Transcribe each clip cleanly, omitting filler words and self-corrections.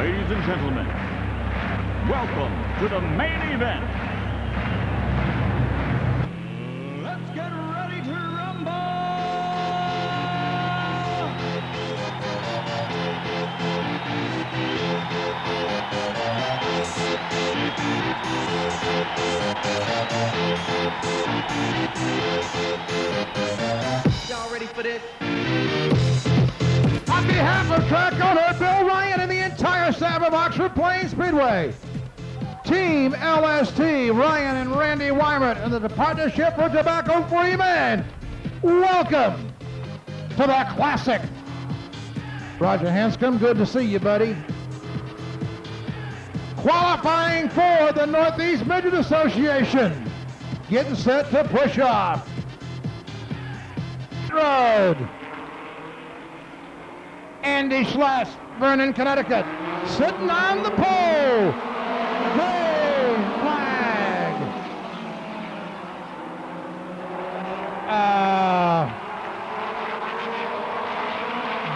Ladies and gentlemen, welcome to the main event. Let's get ready to rumble! Y'all ready for this? On behalf of track owner Bill Ryan and the entire staff of Oxford Plains Speedway, Team LST, Ryan and Randy Weimert, and the Partnership for Tobacco-Free Men, welcome to the Classic. Roger Hanscom, good to see you, buddy. Qualifying for the Northeast Midget Association, getting set to push off. Road. Andy Schlass, Vernon, Connecticut, sitting on the pole. Green flag.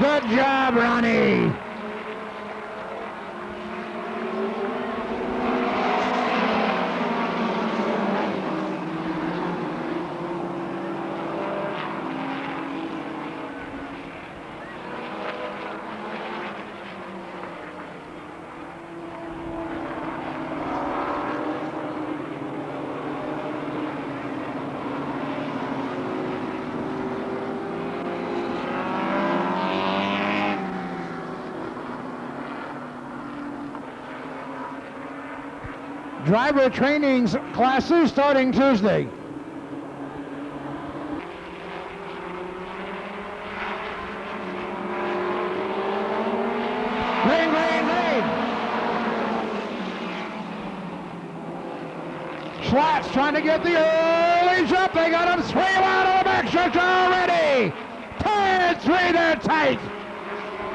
Good job, Ronnie. Driver training classes starting Tuesday. Green, green, green. Schlatt's trying to get the early jump. They got him 3 out of the backstretch already. 10-3, they're tight.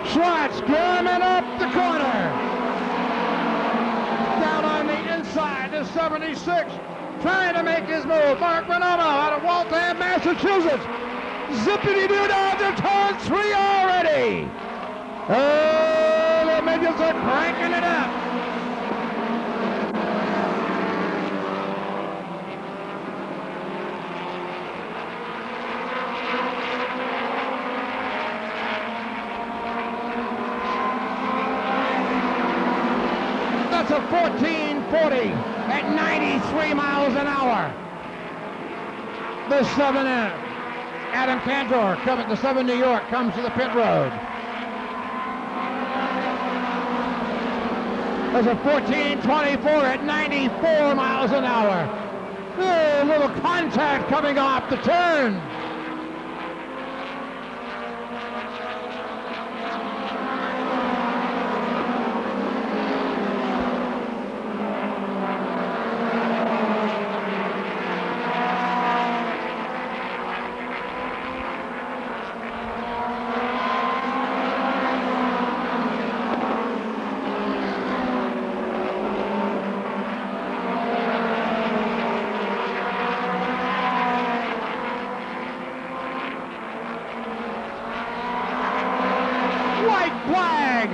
Schlatt's coming up the corner. Down on the inside to 76, trying to make his move. Mark Bonomo out of Waltham, Massachusetts. Zippity-doo down to turn 3 already. Oh, the midgets are cranking it up. That's a 14:40 at 93 miles an hour. The 7 in. Adam Cantor coming to 7 New York comes to the pit road. There's a 14:24 at 94 miles an hour. A little contact coming off the turn. Flag.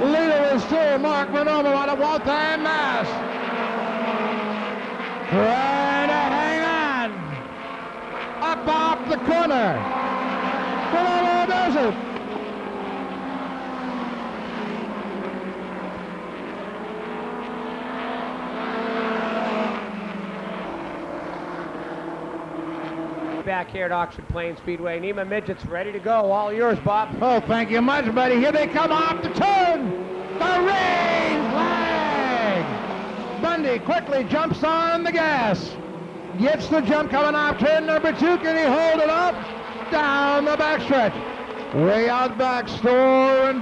Leader is still Mark Bonomo out of Waltham, Mass. Trying to hang on. Up off the corner. Bonomo does it. Back here at Oxford Plains Speedway. NEMA Midgets ready to go. All yours, Bob. Oh, thank you much, buddy. Here they come off the turn. The rain flag. Bundy quickly jumps on the gas. Gets the jump coming off turn number 2. Can he hold it up? Down the backstretch. Way out back, Store and